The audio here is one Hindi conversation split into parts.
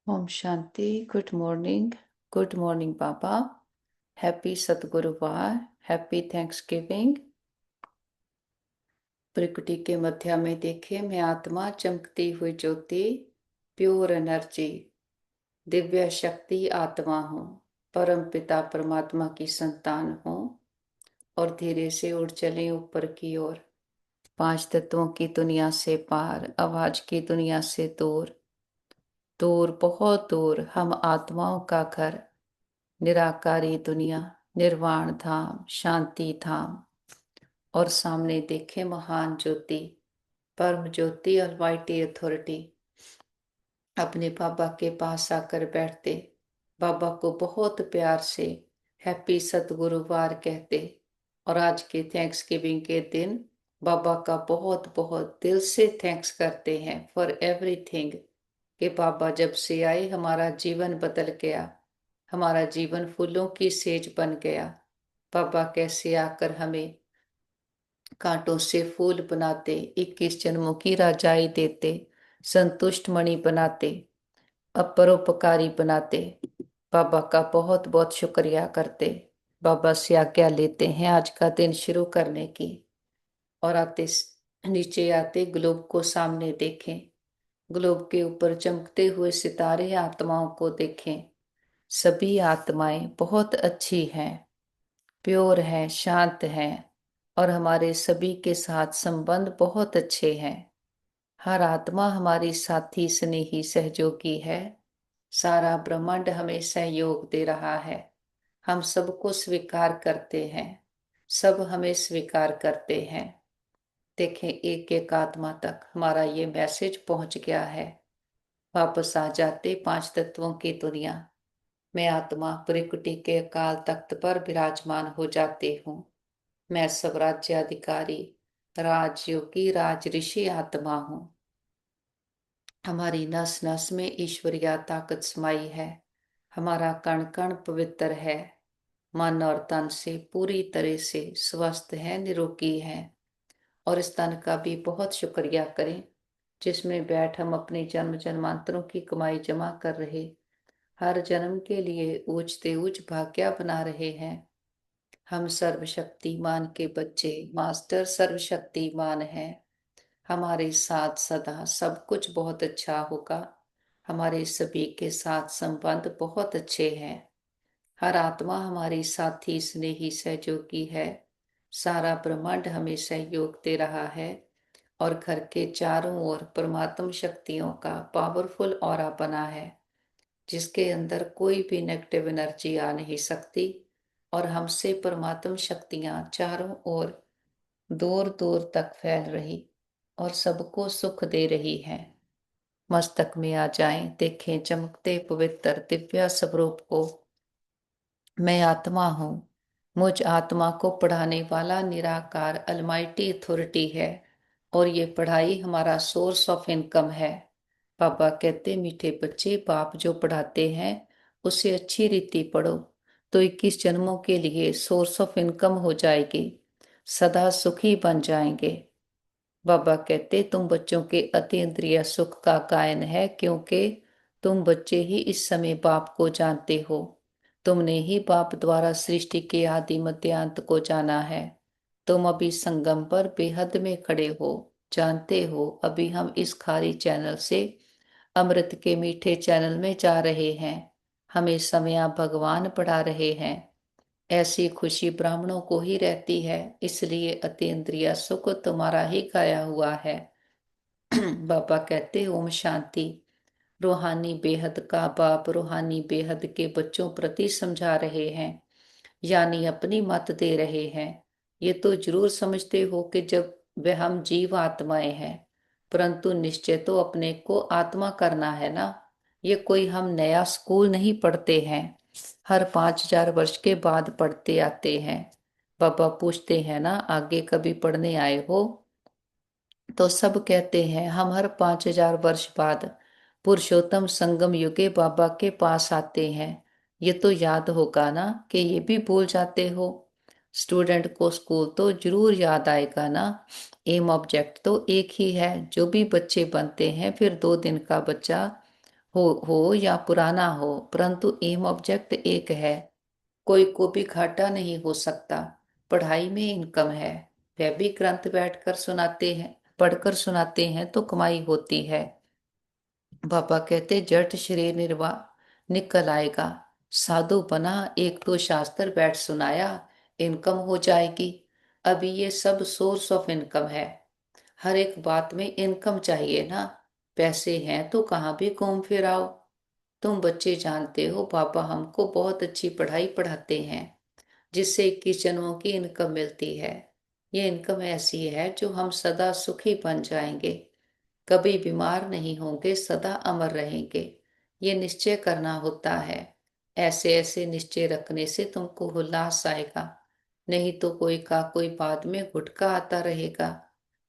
ओम शांति। गुड मॉर्निंग बाबा। हैप्पी सतगुरुवार, हैप्पी थैंक्सगिविंग। प्रकृति के मध्य में देखे मैं आत्मा, चमकती हुई ज्योति, प्योर एनर्जी, दिव्य शक्ति आत्मा हूँ। परम पिता परमात्मा की संतान हूँ और धीरे से उड़ चले ऊपर की ओर। पांच तत्वों की दुनिया से पार, आवाज की दुनिया से दूर, दूर बहुत दूर हम आत्माओं का घर, निराकारी दुनिया, निर्वाण धाम, शांति धाम। और सामने देखे महान ज्योति, परम ज्योति, अलमाइटी अथॉरिटी अपने बाबा के पास आकर बैठते, बाबा को बहुत प्यार से हैप्पी सतगुरुवार कहते। और आज के थैंक्स गिविंग के दिन बाबा का बहुत बहुत दिल से थैंक्स करते हैं फॉर एवरीथिंग, कि बाबा जब से आए हमारा जीवन बदल गया, हमारा जीवन फूलों की सेज बन गया। बाबा कैसे आकर हमें कांटों से फूल बनाते, 21 जन्मों की राजाई देते, संतुष्ट मणि बनाते, अपरोपकारी बनाते। बाबा का बहुत बहुत शुक्रिया करते। बाबा से आज्ञा लेते हैं आज का दिन शुरू करने की। और नीचे आते ग्लोब को सामने देखें, ग्लोब के ऊपर चमकते हुए सितारे आत्माओं को देखें। सभी आत्माएं बहुत अच्छी हैं, प्योर हैं, शांत हैं और हमारे सभी के साथ संबंध बहुत अच्छे हैं। हर आत्मा हमारी साथी, स्नेही, सहयोगी है। सारा ब्रह्मांड हमें सहयोग दे रहा है। हम सबको स्वीकार करते हैं, सब हमें स्वीकार करते हैं। देखें, एक एक आत्मा तक हमारा ये मैसेज पहुंच गया है। वापस आ जाते पांच तत्वों की दुनिया मैं आत्मा प्रकृति के अकाल तख्त पर विराजमान हो जाती हूँ। मैं स्वराज्याधिकारी, राजयोगी, राज ऋषि आत्मा हूँ। हमारी नस नस में ईश्वरीय ताकत समाई है। हमारा कण कण पवित्र है। मन और तन से पूरी तरह से स्वस्थ है, निरोगी है। और इस तन का भी बहुत शुक्रिया करें जिसमें बैठ हम अपने जन्म जन्मांतरों की कमाई जमा कर रहे, हर जन्म के लिए ऊंचते ऊंच भाग्य बना रहे हैं। हम सर्वशक्तिमान के बच्चे, मास्टर सर्वशक्तिमान हैं। हमारे साथ सदा सब कुछ बहुत अच्छा होगा। हमारे सभी के साथ संबंध बहुत अच्छे हैं। हर आत्मा हमारी साथी, स्नेही, सहयोगी है। सारा ब्रह्मांड हमें सहयोग दे रहा है और घर के चारों ओर परमात्म शक्तियों का पावरफुल ऑरा बना है, जिसके अंदर कोई भी नेगेटिव एनर्जी आ नहीं सकती। और हमसे परमात्म शक्तियां चारों ओर दूर दूर तक फैल रही और सबको सुख दे रही हैं। मस्तक में आ जाएं, देखें चमकते पवित्र दिव्य स्वरूप को। मैं आत्मा हूँ। मुझ आत्मा को पढ़ाने वाला निराकार अलमाइटी अथॉरिटी है और ये पढ़ाई हमारा सोर्स ऑफ इनकम है। पापा कहते, मीठे बच्चे, बाप जो पढ़ाते हैं उसे अच्छी रीति पढ़ो तो 21 जन्मों के लिए सोर्स ऑफ इनकम हो जाएगी, सदा सुखी बन जाएंगे। बाबा कहते, तुम बच्चों के अतीन्द्रिय सुख का गायन है, क्योंकि तुम बच्चे ही इस समय बाप को जानते हो। तुमने ही बाप द्वारा सृष्टि के आदि मध्यांत को जाना है। तुम अभी संगम पर बेहद में खड़े हो। जानते हो, अभी हम इस खारी चैनल से अमृत के मीठे चैनल में जा रहे हैं। हमें समय भगवान पढ़ा रहे हैं। ऐसी खुशी ब्राह्मणों को ही रहती है, इसलिए अतीन्द्रिय सुख तुम्हारा ही गाया हुआ है। बाबा कहते, ओम शांति। रूहानी बेहद का बाप रूहानी बेहद के बच्चों प्रति समझा रहे हैं, यानी अपनी मत दे रहे हैं। ये तो जरूर समझते हो कि जब वह हम जीव आत्माएं हैं, परंतु निश्चय तो अपने को आत्मा करना है ना। ये कोई हम नया स्कूल नहीं पढ़ते हैं, हर 5000 वर्ष के बाद पढ़ते आते हैं। बाबा पूछते हैं ना, आगे कभी पढ़ने आए हो? तो सब कहते हैं हम हर 5000 वर्ष बाद पुरुषोत्तम संगम युगे बाबा के पास आते हैं। ये तो याद होगा ना, कि ये भी भूल जाते हो। स्टूडेंट को स्कूल तो जरूर याद आएगा ना। एम ऑब्जेक्ट तो एक ही है। जो भी बच्चे बनते हैं फिर 2 दिन का बच्चा हो या पुराना हो, परंतु एम ऑब्जेक्ट एक है। कोई को भी घाटा नहीं हो सकता। पढ़ाई में इनकम है। वह भी ग्रंथ बैठकर सुनाते हैं, पढ़कर सुनाते हैं तो कमाई होती है। बाबा कहते जट शरीर निर्वाह निकल आएगा। साधु बना, एक तो शास्त्र बैठ सुनाया, इनकम हो जाएगी। अभी ये सब सोर्स ऑफ इनकम है। हर एक बात में इनकम चाहिए ना। पैसे हैं तो कहाँ भी घूम फिर आओ। तुम बच्चे जानते हो पापा हमको बहुत अच्छी पढ़ाई पढ़ाते हैं, जिससे 21 जन्मों की इनकम मिलती है। ये इनकम ऐसी है जो हम सदा सुखी बन जाएंगे, कभी बीमार नहीं होंगे, सदा अमर रहेंगे। ये निश्चय करना होता है। ऐसे ऐसे निश्चय रखने से तुमको उल्लास आएगा। नहीं तो कोई का कोई बाद में गुटका आता रहेगा।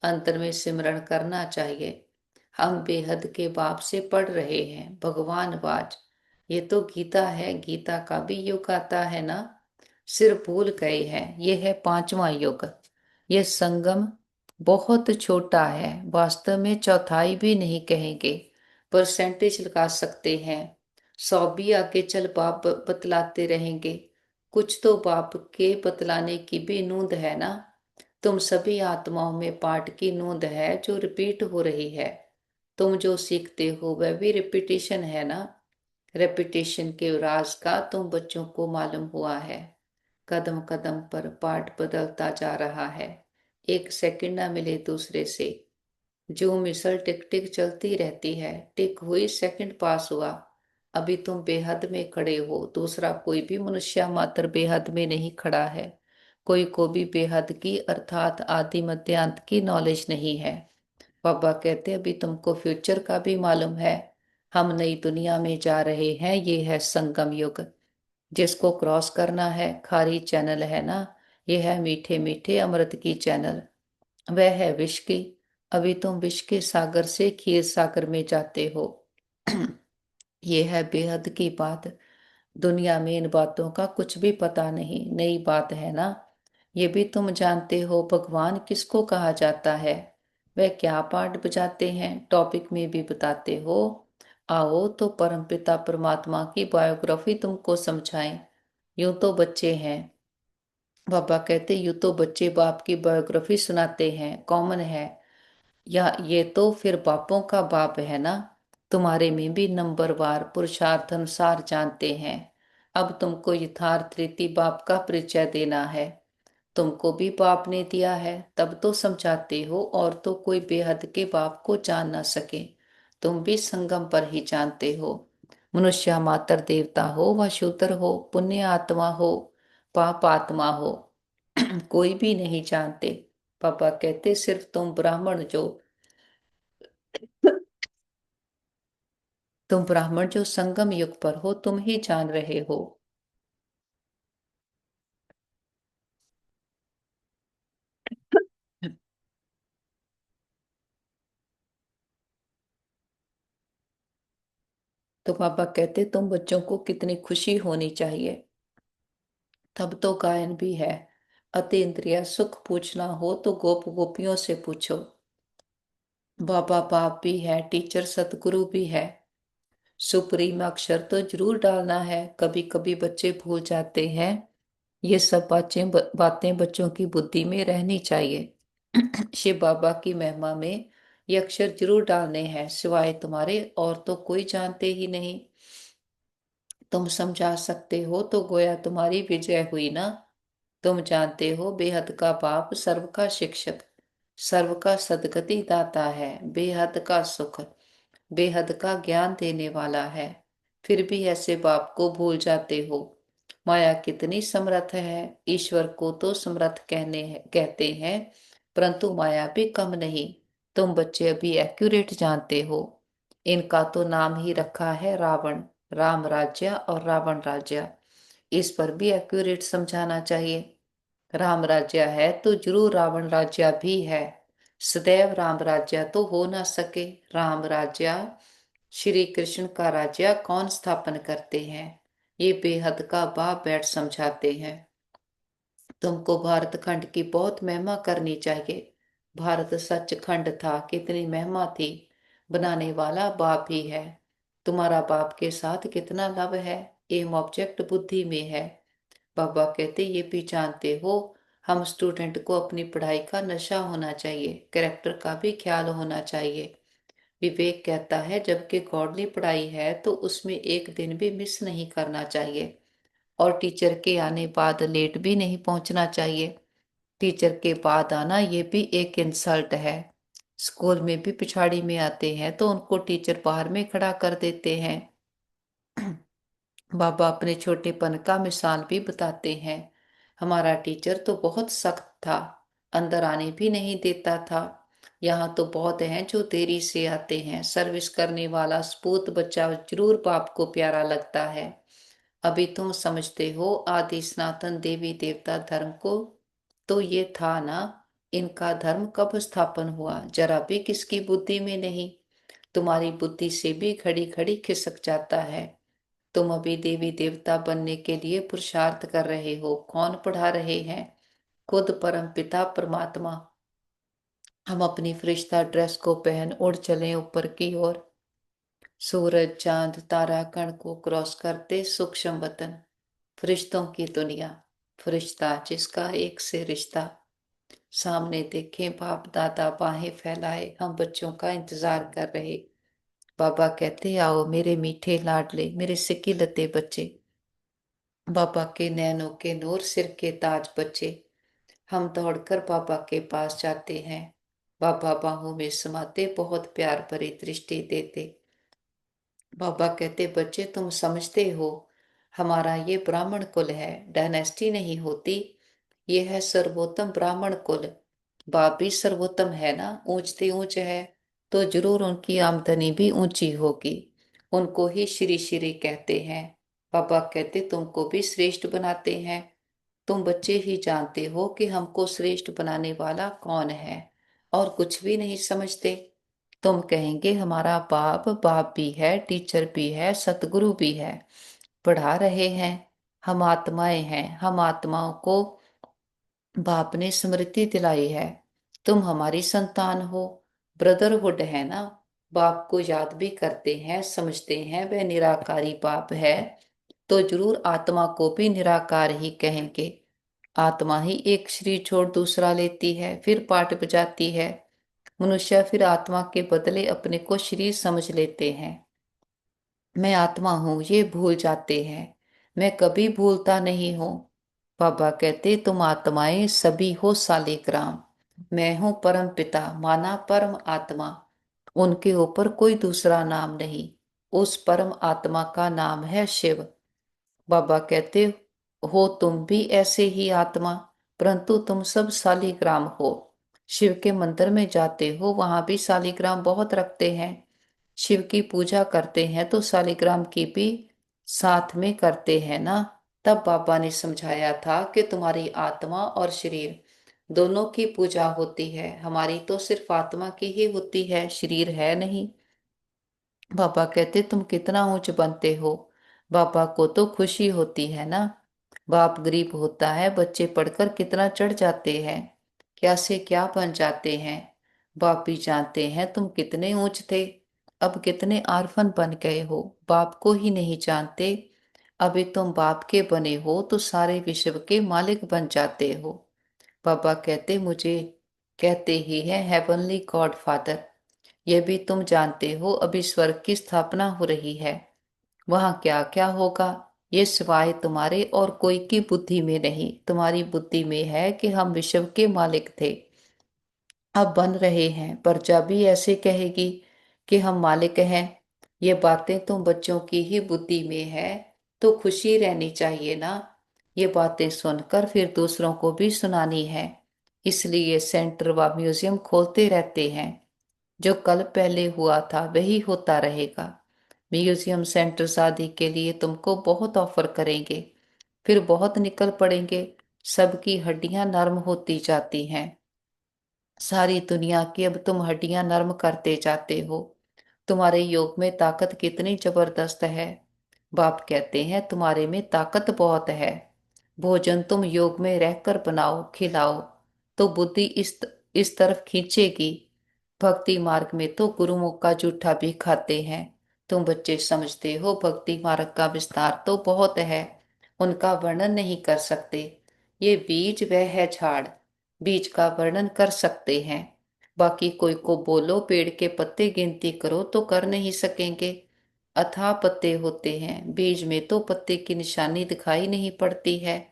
अंतर में सिमरण करना चाहिए। हम बेहद के बाप से पढ़ रहे हैं भगवान वाज। ये तो गीता है, गीता का भी युग आता है ना। सिर भूल गए हैं, ये है पांचवा युग। ये संगम बहुत छोटा है, वास्तव में चौथाई भी नहीं कहेंगे, परसेंटेज लगा सकते हैं। 100 भी आगे चल बाप बतलाते रहेंगे। कुछ तो बाप के बतलाने की भी नूंद है ना। तुम सभी आत्माओं में पाठ की नूंद है जो रिपीट हो रही है। तुम जो सीखते हो वह भी रिपीटेशन है ना। रेपिटेशन के राज का तुम बच्चों को मालूम हुआ है। कदम कदम पर पाठ बदलता जा रहा है। एक सेकंड ना मिले दूसरे से। जो मिसल टिक टिक चलती रहती है। टिक हुई, सेकंड पास हुआ। अभी तुम बेहद में खड़े हो, दूसरा कोई भी मनुष्य मात्र बेहद में नहीं खड़ा है। कोई को भी बेहद की अर्थात आदि मध्यांत की नॉलेज नहीं है। बाबा कहते अभी तुमको फ्यूचर का भी मालूम है। हम नई दुनिया में जा रहे हैं, ये है संगम युग। जिसको क्रॉस करना है, खारी चैनल है ना। ये है मीठे मीठे अमृत की चैनल। वह है विष की। अभी तुम विष के सागर से खीर सागर में जाते हो। ये है बेहद की बात। दुनिया में इन बातों का कुछ भी पता नहीं, नई बात है ना। ये भी तुम जानते हो भगवान किसको कहा जाता है। वह क्या पार्ट बजाते हैं, टॉपिक में भी बताते हो। आओ तो परमपिता परमात्मा की बायोग्राफी तुमको समझाएं। यूं तो बच्चे हैं, बाबा कहते यूं तो बच्चे बाप की बायोग्राफी सुनाते हैं, कॉमन है। या ये तो फिर बापों का बाप है ना। तुम्हारे में भी नंबरवार पुरुषार्थ अनुसार जानते हैं। अब तुमको यथार्थ रीति बाप का परिचय देना है। तुमको भी बाप ने दिया है, तब तो समझाते हो, और तो कोई बेहद के बाप को जान ना सके। तुम भी संगम पर ही जानते हो। मनुष्य मात्र देवता हो व शूद्र हो, पुण्य आत्मा हो, पाप आत्मा हो, कोई भी नहीं जानते। पापा कहते सिर्फ तुम ब्राह्मण जो तुम ब्राह्मण जो संगम युग पर हो, तुम ही जान रहे हो। तो पापा कहते तुम बच्चों को कितनी खुशी होनी चाहिए। तब तो गायन भी है। अति इंद्रिय सुख पूछना हो तो गोप गोपियों से पूछो। बाबा बाप भी है, टीचर सतगुरु भी है। सुप्रीम अक्षर तो जरूर डालना है, कभी कभी बच्चे भूल जाते हैं। ये सब बातें बच्चों की बुद्धि में रहनी चाहिए। शिव बाबा की महिमा में ये अक्षर जरूर डालने हैं, सिवाय तुम्हारे और तो कोई जानते ही नहीं। तुम समझा सकते हो तो गोया तुम्हारी विजय हुई ना। तुम जानते हो बेहद का बाप सर्व का शिक्षक, सर्व का सदगति दाता है, बेहद का सुख, बेहद का ज्ञान देने वाला है। फिर भी ऐसे बाप को भूल जाते हो। माया कितनी समर्थ है। ईश्वर को तो समर्थ कहते हैं, परंतु माया भी कम नहीं। तुम बच्चे अभी एक्यूरेट जानते हो। इनका तो नाम ही रखा है रावण। राम राज्य और रावण राज्य, इस पर भी एक्यूरेट समझाना चाहिए। राम राज्य है तो जरूर रावण राज्य भी है। सदैव राम राज्य तो हो ना सके। राम राज्य श्री कृष्ण का राज्य कौन स्थापन करते हैं, ये बेहद का बाप बैठ समझाते हैं। तुमको भारत खंड की बहुत महिमा करनी चाहिए। भारत सच खंड था, कितनी महिमा थी। बनाने वाला बाप ही है। तुम्हारा बाप के साथ कितना लव है, एम ऑब्जेक्ट बुद्धि में है। बाबा कहते ये भी जानते हो, हम स्टूडेंट को अपनी पढ़ाई का नशा होना चाहिए, कैरेक्टर का भी ख्याल होना चाहिए। विवेक कहता है जबकि गॉडली पढ़ाई है तो उसमें एक दिन भी मिस नहीं करना चाहिए, और टीचर के आने बाद लेट भी नहीं पहुंचना चाहिए। टीचर के बाद आना ये भी एक इंसल्ट है। स्कूल में भी पिछाड़ी में आते हैं तो उनको टीचर बाहर में खड़ा कर देते हैं। बाबा अपने छोटेपन का मिसाल भी बताते हैं। हमारा टीचर तो बहुत सख्त था, अंदर आने भी नहीं देता था। यहाँ तो बहुत हैं जो देरी से आते हैं। सर्विस करने वाला स्पूत बच्चा जरूर बाप को प्यारा लगता है। अभी तुम समझते हो आदि सनातन देवी देवता धर्म को, तो ये था ना, इनका धर्म कब स्थापन हुआ जरा भी किसकी बुद्धि में नहीं। तुम्हारी बुद्धि से भी खड़ी खड़ी खिसक जाता है। तुम अभी देवी देवता बनने के लिए पुरुषार्थ कर रहे हो, कौन पढ़ा रहे हैं? खुद परम पिता परमात्मा। हम अपनी फरिश्ता ड्रेस को पहन उड़ चले ऊपर की ओर, सूरज चांद तारा कण को क्रॉस करते सूक्ष्म वतन, फरिश्तों की दुनिया। फरिश्ता जिसका एक से रिश्ता, सामने देखें बाप दादा बाहें फैलाए, हम बच्चों का इंतजार कर रहे। बाबा कहते आओ मेरे मीठे लाडले, मेरे सिक्की लते बच्चे। बाबा के नैनों के नूर सिर के ताज बच्चे। हम दौड़कर बाबा के पास जाते हैं। बाबा बाहों में समाते बहुत प्यार भरी दृष्टि देते। बाबा कहते बच्चे तुम समझते हो, हमारा ये ब्राह्मण कुल है, डायनेस्टी नहीं होती, ये है सर्वोत्तम ब्राह्मण कुल। बाप भी सर्वोत्तम है ना, ऊंचते ऊंच है, तो जरूर उनकी आमदनी भी ऊंची होगी। उनको ही श्री श्री कहते हैं। बाबा कहते तुमको भी श्रेष्ठ बनाते हैं। तुम बच्चे ही जानते हो कि हमको श्रेष्ठ बनाने वाला कौन है, और कुछ भी नहीं समझते। तुम कहेंगे हमारा बाप बाप भी है, टीचर भी है, सतगुरु भी है, पढ़ा रहे हैं। हम आत्माएं हैं, हम आत्माओं को बाप ने स्मृति दिलाई है। तुम हमारी संतान हो, ब्रदरहुड है ना। बाप को याद भी करते हैं, समझते हैं वह निराकारी बाप है, तो जरूर आत्मा को भी निराकार ही कहेंगे। आत्मा ही एक शरीर छोड़ दूसरा लेती है, फिर पाठ बजाती है। मनुष्य फिर आत्मा के बदले अपने को शरीर समझ लेते हैं। मैं आत्मा हूं ये भूल जाते हैं। मैं कभी भूलता नहीं हूं। बाबा कहते तुम आत्माएं सभी हो सालिग्राम। मैं हूं परम पिता, माना परम आत्मा। उनके ऊपर कोई दूसरा नाम नहीं। उस परम आत्मा का नाम है शिव। बाबा कहते हो तुम भी ऐसे ही आत्मा, परंतु तुम सब शालिग्राम हो। शिव के मंदिर में जाते हो, वहां भी शालिग्राम बहुत रखते हैं। शिव की पूजा करते हैं तो शालिग्राम की भी साथ में करते हैं ना। तब बाबा ने समझाया था कि तुम्हारी आत्मा और शरीर दोनों की पूजा होती है। हमारी तो सिर्फ आत्मा की ही होती है, शरीर है नहीं। बाबा कहते तुम कितना ऊंच बनते हो। बाबा को तो खुशी होती है ना। बाप गरीब होता है, बच्चे पढ़कर कितना चढ़ जाते हैं, क्या से क्या बन जाते हैं। बाप भी जानते हैं तुम कितने ऊंच थे, अब कितने आर्फन बन गए हो, बाप को ही नहीं जानते। अभी तुम बाप के बने हो तो सारे विश्व के मालिक बन जाते हो। बाबा कहते मुझे कहते ही है हेवनली गॉड फादर। ये भी तुम जानते हो अभी स्वर्ग की स्थापना हो रही है। वहां क्या क्या होगा ये सिवाय तुम्हारे और कोई की बुद्धि में नहीं। तुम्हारी बुद्धि में है कि हम विश्व के मालिक थे, अब बन रहे हैं। प्रजा भी ऐसे कहेगी कि हम मालिक हैं। ये बातें तुम बच्चों की ही बुद्धि में है, तो खुशी रहनी चाहिए ना। ये बातें सुनकर फिर दूसरों को भी सुनानी है। इसलिए सेंटर व म्यूजियम खोलते रहते हैं। जो कल पहले हुआ था वही होता रहेगा। म्यूजियम सेंटर शादी के लिए तुमको बहुत ऑफर करेंगे, फिर बहुत निकल पड़ेंगे। सबकी हड्डियां नरम होती जाती हैं। सारी दुनिया की अब तुम हड्डियां नरम करते जाते हो। तुम्हारे योग में ताकत कितनी जबरदस्त है। बाप कहते हैं तुम्हारे में ताकत बहुत है। भोजन तुम योग में रहकर बनाओ खिलाओ, तो बुद्धि इस तरफ खींचेगी। भक्ति मार्ग में तो गुरुओं का जूठा भी खाते हैं, तुम बच्चे समझते हो भक्ति मार्ग का विस्तार तो बहुत है, उनका वर्णन नहीं कर सकते। ये बीज वह है झाड़, बीज का वर्णन कर सकते हैं। बाकी कोई को बोलो पेड़ के पत्ते गिनती करो तो कर नहीं सकेंगे। अथाह पत्ते होते हैं, बीज में तो पत्ते की निशानी दिखाई नहीं पड़ती है।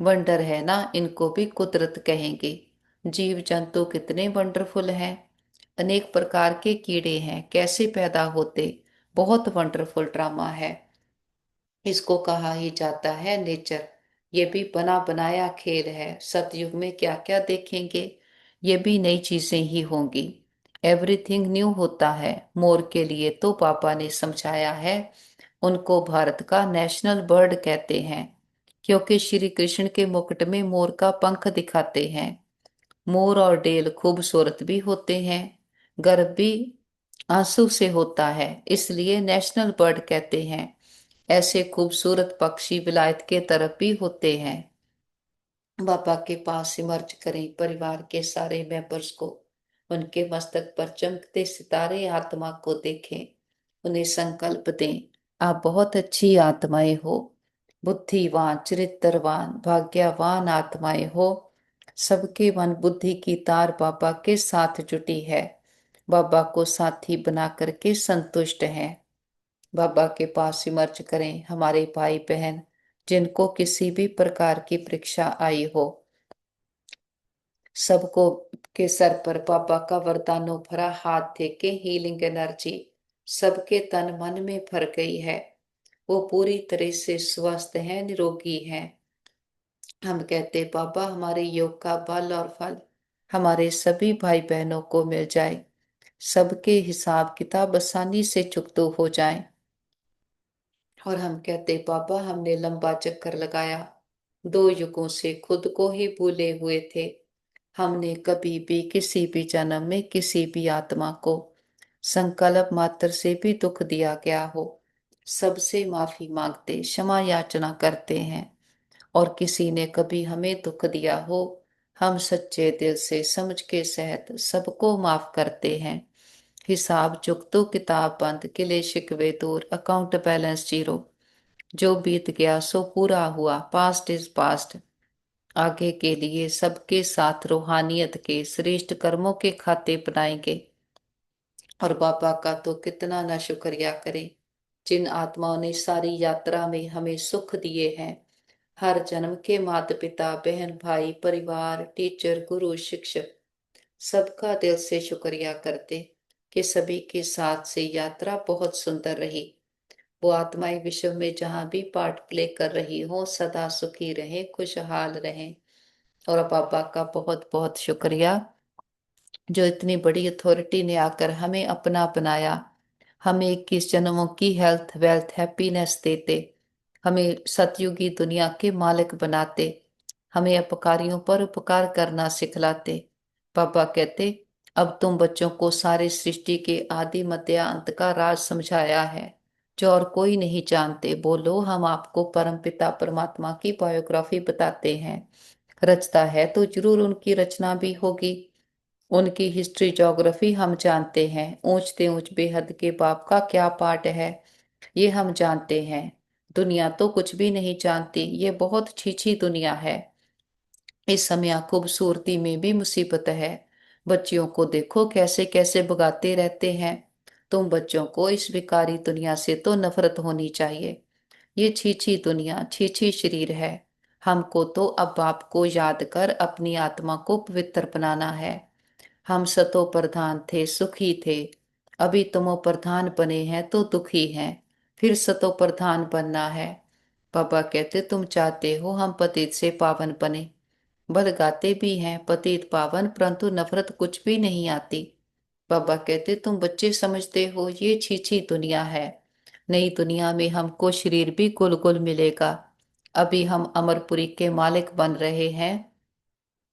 वंडर है ना, इनको भी कुदरत कहेंगे। जीव जंतु कितने वंडरफुल हैं। अनेक प्रकार के कीड़े हैं, कैसे पैदा होते, बहुत वंडरफुल ड्रामा है। इसको कहा ही जाता है नेचर। ये भी बना बनाया खेल है। सतयुग में क्या क्या देखेंगे, ये भी नई चीजें ही होंगी। एवरीथिंग न्यू होता है। मोर के लिए तो पापा ने समझाया है, उनको भारत का नेशनल बर्ड कहते हैं, क्योंकि श्री कृष्ण के मुकुट में मोर का पंख दिखाते हैं। मोर और डेल खूबसूरत भी होते हैं, गर्भ भी आंसू से होता है, इसलिए नेशनल बर्ड कहते हैं। ऐसे खूबसूरत पक्षी विलायत के तरफ भी होते हैं। बाबा के पास इमर्ज करें परिवार के सारे मेंबर्स को, उनके मस्तक पर चमकते सितारे आत्मा को देखें, उन्हें संकल्प दें, आप बहुत अच्छी आत्माएं हो, बुद्धिवान चरित्रवान भाग्यवान आत्माएं हो। सबके मन बुद्धि की तार बाबा के साथ जुटी है, बाबा को साथी बना करके संतुष्ट हैं। बाबा के पास विमर्श करें हमारे भाई बहन जिनको किसी भी प्रकार की परीक्षा आई हो। सबको के सर पर बाबा का वरदानों भरा हाथ थे के हीलिंग एनर्जी सबके तन मन में भर गई है। वो पूरी तरह से स्वस्थ है, निरोगी है। हम कहते बाबा हमारे योग का बल और फल हमारे सभी भाई बहनों को मिल जाए, सबके हिसाब किताब आसानी से चुकतो हो जाए। और हम कहते बाबा हमने लंबा चक्कर लगाया, 2 युगों से खुद को ही भूले हुए थे। हमने कभी भी किसी भी जन्म में किसी भी आत्मा को संकल्प मात्र से भी दुख दिया गया हो, सबसे माफी मांगते क्षमा याचना करते हैं। और किसी ने कभी हमें दुख दिया हो, हम सच्चे दिल से समझ के सहित सबको माफ करते हैं। हिसाब चुकतो किताब बंद, गिले शिकवे दूर, अकाउंट बैलेंस जीरो। जो बीत गया सो पूरा हुआ, पास्ट इज पास्ट। आगे के लिए सबके साथ रूहानियत के श्रेष्ठ कर्मों के खाते बनाएंगे। और बाबा का तो कितना ना शुक्रिया करें, जिन आत्माओं ने सारी यात्रा में हमें सुख दिए हैं। हर जन्म के माता पिता बहन भाई परिवार टीचर गुरु शिक्षक सबका दिल से शुक्रिया करते कि सभी के साथ से यात्रा बहुत सुंदर रही। वो आत्माएं विश्व में जहां भी पार्ट प्ले कर रही हो सदा सुखी रहें, खुशहाल रहें। और बाबा का बहुत बहुत शुक्रिया, जो इतनी बड़ी अथॉरिटी ने आकर हमें अपना बनाया, हमें 21 जन्मों की हेल्थ वेल्थ हैप्पीनेस देते, हमें सतयुगी दुनिया के मालिक बनाते, हमें अपकारियों पर उपकार करना सिखलाते। पापा कहते अब तुम बच्चों को सारे सृष्टि के आदि मध्य अंत का राज समझाया है, जो और कोई नहीं जानते। बोलो हम आपको परमपिता परमात्मा की बायोग्राफी बताते हैं। रचता है तो जरूर उनकी रचना भी होगी। उनकी हिस्ट्री ज्योग्राफी हम जानते हैं। ऊंचते ऊंच बेहद के बाप का क्या पार्ट है, ये हम जानते हैं। दुनिया तो कुछ भी नहीं जानती, ये बहुत छीछी दुनिया है। इस समय खूबसूरती में भी मुसीबत है। बच्चियों को देखो कैसे कैसे भगाते रहते हैं। तुम बच्चों को इस विकारी दुनिया से तो नफरत होनी चाहिए। ये छीछी दुनिया छीछी शरीर है। हमको तो अब बाप को याद कर अपनी आत्मा को पवित्र बनाना है। हम सतो प्रधान थे सुखी थे, अभी तमो प्रधान बने हैं तो दुखी हैं, फिर सतो प्रधान बनना है। पापा कहते तुम चाहते हो हम पतित से पावन बने, बल गाते भी हैं पतित पावन, परंतु नफरत कुछ भी नहीं आती। बाबा कहते तुम बच्चे समझते हो ये छीछी दुनिया है। नई दुनिया में हमको शरीर भी गुल गुल मिलेगा। अभी हम अमरपुरी के मालिक बन रहे हैं।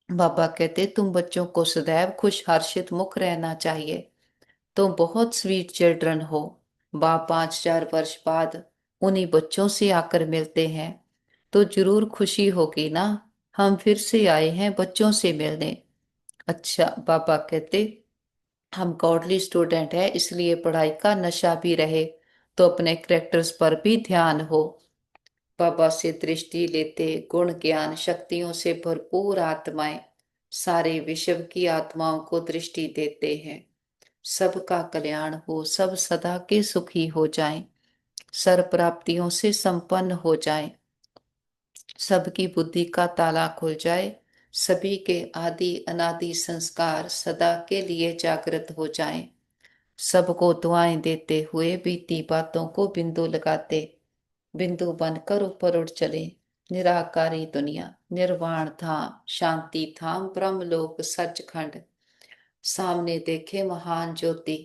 बाबा कहते तुम बच्चों को सदैव खुश हर्षित मुख रहना चाहिए। तुम बहुत स्वीट चिल्ड्रन हो। बाप 5,000 वर्ष बाद उन्हीं बच्चों से आकर मिलते हैं तो जरूर खुशी होगी ना। हम फिर से आए हैं बच्चों से मिलने। अच्छा बाबा कहते हम गॉडली स्टूडेंट है, इसलिए पढ़ाई का नशा भी रहे तो अपने कैरेक्टर्स पर भी ध्यान हो। बाबा से दृष्टि लेते गुण ज्ञान शक्तियों से भरपूर आत्माएं सारे विश्व की आत्माओं को दृष्टि देते हैं। सबका कल्याण हो, सब सदा के सुखी हो जाएं, सर्व प्राप्तियों से संपन्न हो जाएं, सबकी बुद्धि का ताला खुल जाए, सभी के आदि अनादि संस्कार सदा के लिए जागृत हो जाएं, सबको दुआएं देते हुए बीती बातों को बिंदु लगाते बिंदु बनकर ऊपर उठ चले। निराकारी दुनिया, निर्वाण धाम, शांति धाम, ब्रह्मलोक सचखंड, सामने देखे महान ज्योति,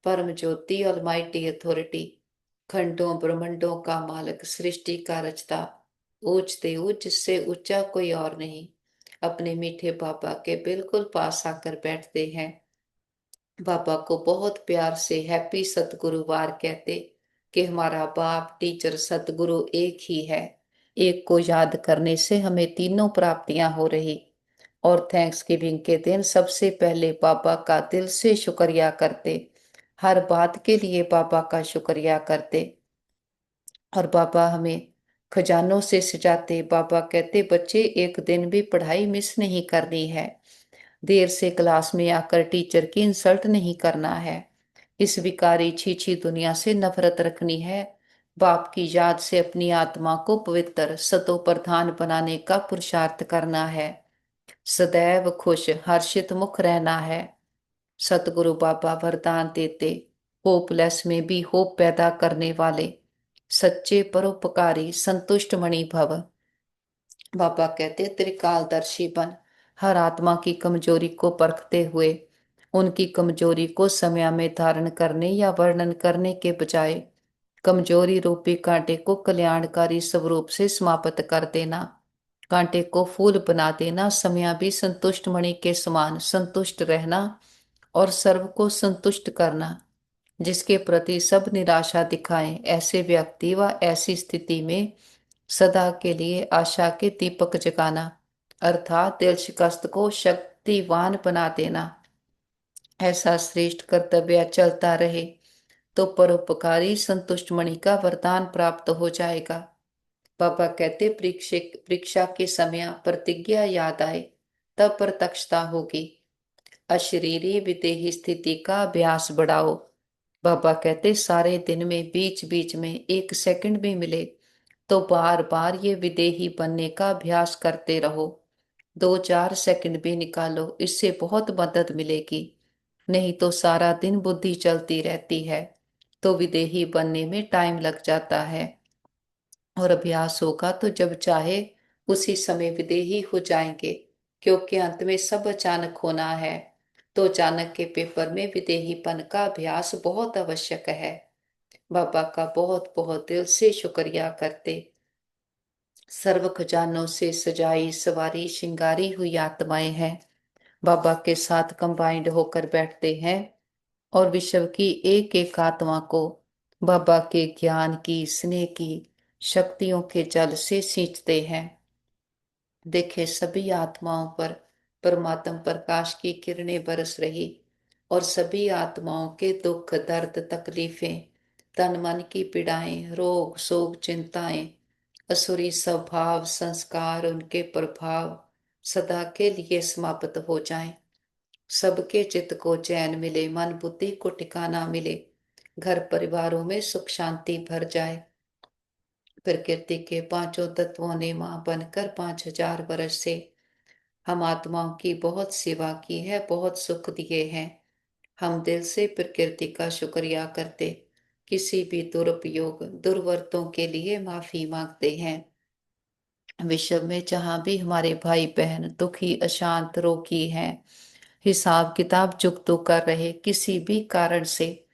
परम ज्योति, ऑलमाइटी अथॉरिटी, खंडों ब्रह्मांडों का मालिक, सृष्टि का रचता, ऊंचते ऊंच जिससे ऊंचा कोई और नहीं, अपने मीठे बाबा के बिल्कुल पास आकर बैठते हैं। बाबा को बहुत प्यार से हैप्पी सतगुरुवार कहते कि हमारा बाप टीचर सतगुरु एक ही है। एक को याद करने से हमें तीनों प्राप्तियां हो रही। और थैंक्स गिविंग के दिन सबसे पहले बाबा का दिल से शुक्रिया करते, हर बात के लिए बाबा का शुक्रिया करते। और बाबा हमें खजानों से सजाते। बाबा कहते बच्चे एक दिन भी पढ़ाई मिस नहीं करनी है, देर से क्लास में आकर टीचर की इंसल्ट नहीं करना है, इस विकारी छीछी दुनिया से नफरत रखनी है, बाप की याद से अपनी आत्मा को पवित्र सतो प्रधान बनाने का पुरुषार्थ करना है, सदैव खुश हर्षित मुख रहना है। सतगुरु बाबा वरदान देते, होपलेस में भी होप पैदा करने वाले, सच्चे परोपकारी संतुष्ट मणि भव। बाबा कहते त्रिकालदर्शी बन, हर आत्मा की कमजोरी को परखते हुए उनकी कमजोरी को समय में धारण करने या वर्णन करने के बजाय कमजोरी रूपी कांटे को कल्याणकारी स्वरूप से समाप्त कर देना, कांटे को फूल बना देना, समय भी संतुष्ट मणि के समान संतुष्ट रहना और सर्व को संतुष्ट करना, जिसके प्रति सब निराशा दिखाएं, ऐसे व्यक्ति व ऐसी स्थिति में सदा के लिए आशा के दीपक जगाना, अर्थात दिल शिकस्त को शक्तिवान बना देना। ऐसा श्रेष्ठ कर्तव्य चलता रहे तो परोपकारी संतुष्ट मणि का वरदान प्राप्त हो जाएगा। बाबा कहते परीक्षा के समय प्रतिज्ञा याद आए तब प्रत्यक्षता होगी, अशरीरी विदेही स्थिति का अभ्यास बढ़ाओ। बाबा कहते सारे दिन में बीच बीच में एक सेकंड भी मिले तो बार बार ये विदेही बनने का अभ्यास करते रहो, 2-4 सेकंड भी निकालो, इससे बहुत मदद मिलेगी। नहीं तो सारा दिन बुद्धि चलती रहती है तो विदेही बनने में टाइम लग जाता है, और अभ्यास होगा तो जब चाहे उसी समय विदेही हो जाएंगे, क्योंकि अंत में सब अचानक होना है। तो अचानक के पेपर में विदेहीपन का अभ्यास बहुत आवश्यक है। बाबा का बहुत बहुत दिल से शुक्रिया करते। सर्व खजानों से सजाई सवारी श्रृंगारी हुई आत्माएं हैं, बाबा के साथ कंबाइंड होकर बैठते हैं और विश्व की एक एक आत्मा को बाबा के ज्ञान की स्नेह की शक्तियों के जल से सींचते हैं। देखे सभी आत्माओं पर परमात्म प्रकाश की किरणें बरस रही और सभी आत्माओं के दुख दर्द तकलीफें तन मन की पीड़ाएं रोग शोक चिंताएं असुरी स्वभाव संस्कार उनके प्रभाव सदा के लिए समाप्त हो जाएं, सबके चित्त को चैन मिले, मन बुद्धि को ठिकाना मिले, घर परिवारों में सुख शांति भर जाए। प्रकृति के पांचों तत्वों ने मां बनकर 5000 वर्ष से हम आत्माओं की बहुत सेवा की है, बहुत सुख दिए हैं। हम दिल से प्रकृति का शुक्रिया करते, किसी भी दुरुपयोग दुर्वर्तों के लिए माफी मांगते हैं। विश्व में जहां भी हमारे भाई बहन दुखी अशांत रोगी हैं, हिसाब किताब चुकतो कर रहे किसी भी कारण से,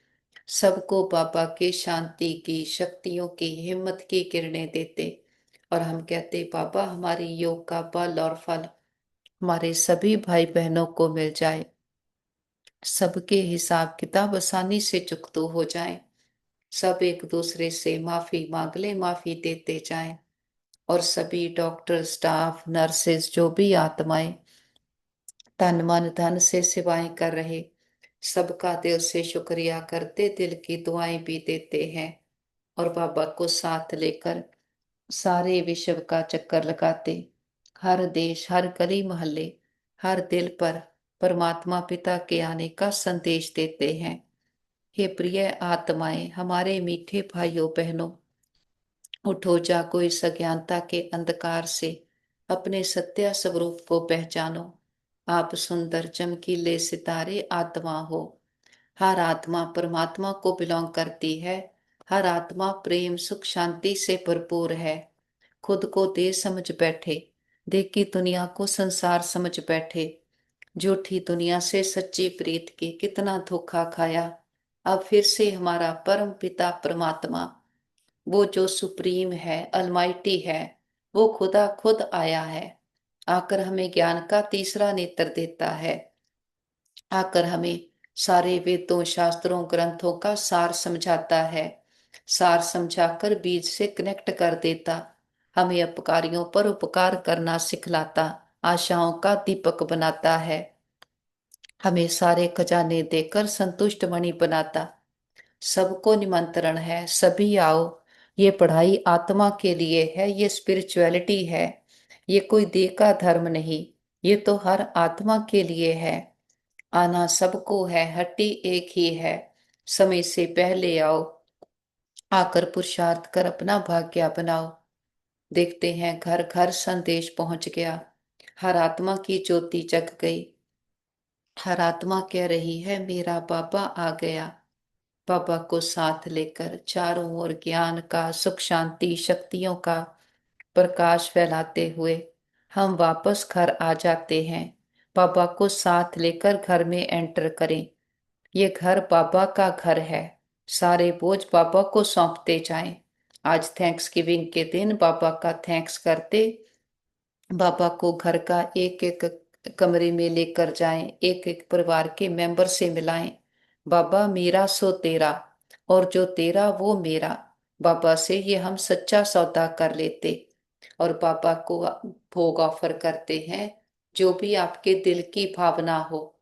सबको बाबा के शांति की शक्तियों की हिम्मत की किरणें देते। और हम कहते बाबा हमारी योग का बल और फल हमारे सभी भाई बहनों को मिल जाए, सबके हिसाब किताब आसानी से चुकतो हो जाए, सब एक दूसरे से माफी मांग ले, माफी देते जाएं। और सभी डॉक्टर स्टाफ नर्सेस जो भी आत्माएं तन मन धन से सेवाएं कर रहे, सबका दिल से शुक्रिया करते, दिल की दुआएं भी देते हैं। और बाबा को साथ लेकर सारे विश्व का चक्कर लगाते, हर देश, हर गली मोहल्ले, हर दिल पर परमात्मा पिता के आने का संदेश देते हैं। हे प्रिय आत्माएं, हमारे मीठे भाइयों बहनों, उठो, जागो, इस अज्ञानता के अंधकार से अपने सत्य स्वरूप को पहचानो। आप सुंदर चमकीले सितारे आत्मा हो। हर आत्मा परमात्मा को बिलोंग करती है। हर आत्मा प्रेम सुख शांति से भरपूर है। खुद को दे समझ बैठे, देखी दुनिया को संसार समझ बैठे। झूठी दुनिया से सच्ची प्रीत की कितना धोखा खाया। अब फिर से हमारा परम पिता परमात्मा, वो जो सुप्रीम है, अलमाइटी है, वो खुदा खुद आया है। आकर हमें ज्ञान का तीसरा नेत्र देता है। आकर हमें सारे वेदों शास्त्रों ग्रंथों का सार समझाता है। सार समझाकर बीज से कनेक्ट कर देता, हमें अपकारियों पर उपकार करना सिखलाता, आशाओं का दीपक बनाता है। हमें सारे खजाने देकर संतुष्ट मणि बनाता। सबको निमंत्रण है, सभी आओ। ये पढ़ाई आत्मा के लिए है, ये स्पिरिचुअलिटी है। ये कोई देह का धर्म नहीं, ये तो हर आत्मा के लिए है। आना सबको है, हट्टी एक ही है। समय से पहले आओ, आकर पुरुषार्थ कर अपना भाग्य बनाओ। देखते हैं घर घर संदेश पहुंच गया। हर आत्मा की ज्योति जग गई। हर आत्मा कह रही है, मेरा बाबा आ गया। बाबा को साथ लेकर चारों ओर ज्ञान का, सुख शांति शक्तियों का प्रकाश फैलाते हुए हम वापस घर आ जाते हैं। बाबा को साथ लेकर घर में एंटर करें। ये घर बाबा का घर है। सारे बोझ बाबा को सौंपते जाएं। आज थैंक्स गिविंग के दिन बाबा का थैंक्स करते, बाबा को घर का एक एक कमरे में लेकर जाएं, एक एक परिवार के मेंबर से मिलाएं। बाबा मेरा सो तेरा, और जो तेरा वो मेरा। बाबा से ये हम सच्चा सौदा कर लेते और बाबा को भोग ऑफर करते हैं, जो भी आपके दिल की भावना हो।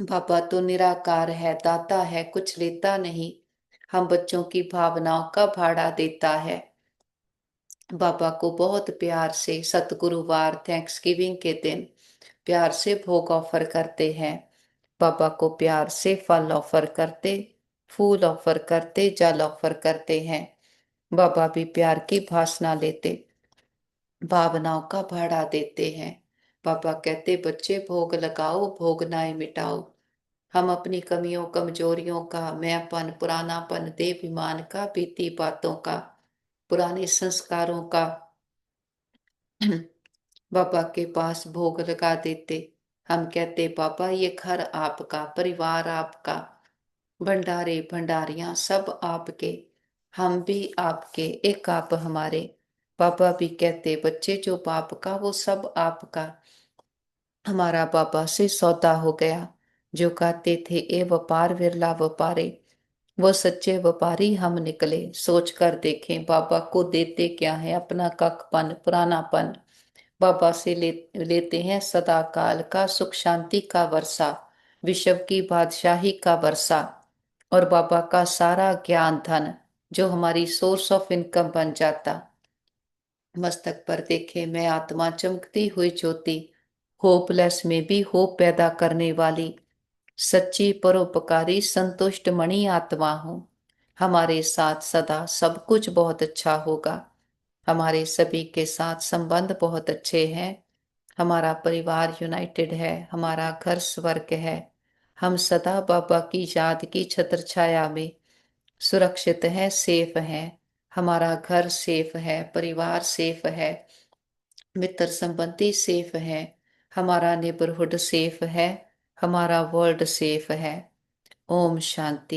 बाबा तो निराकार है, दाता है, कुछ लेता नहीं। हम बच्चों की भावनाओं का भाड़ा देता है। बाबा को बहुत प्यार से सतगुरुवार थैंक्स गिविंग के दिन प्यार से भोग ऑफर करते हैं। बाबा को प्यार से फल ऑफर करते, फूल ऑफर करते, जल ऑफर करते हैं। बाबा भी प्यार की भाषणा लेते, भावनाओं का भाड़ा देते हैं। बाबा कहते, बच्चे भोग लगाओ, भोगनाएं मिटाओ। हम अपनी कमियों कमजोरियों का, मैंपन पुरानापन देहाभिमान का, बीती बातों का, पुराने संस्कारों का बाबा के पास भोग लगा देते। हम कहते, बाबा ये घर आपका, परिवार आपका, भंडारे भंडारियां सब आपके, हम भी आपके, एक आप हमारे। बाबा भी कहते, बच्चे जो बाप का वो सब आपका। हमारा बाबा से सौदा हो गया। जो कहते थे ए व्यापार विरला व्यापारे, वो सच्चे व्यापारी हम निकले। सोच कर देखें, बाबा को देते क्या है? अपना कखपन पुरानापन। बाबा से लेते हैं सदा काल का सुख शांति का वर्षा, विश्व की बादशाही का वर्षा, और बाबा का सारा ज्ञान धन जो हमारी सोर्स ऑफ इनकम बन जाता। मस्तक पर देखे मैं आत्मा चमकती हुई ज्योति, होपलेस में भी होप पैदा करने वाली सच्ची परोपकारी संतुष्ट मणि आत्मा हूँ। हमारे साथ सदा सब कुछ बहुत अच्छा होगा। हमारे सभी के साथ संबंध बहुत अच्छे हैं। हमारा परिवार यूनाइटेड है, हमारा घर स्वर्ग है। हम सदा बाबा की याद की छत्र छाया में सुरक्षित हैं, सेफ हैं। हमारा घर सेफ है, परिवार सेफ है, मित्र संबंधी सेफ है, हमारा नेबरहुड सेफ है, हमारा वर्ल्ड सेफ है। ओम शांति।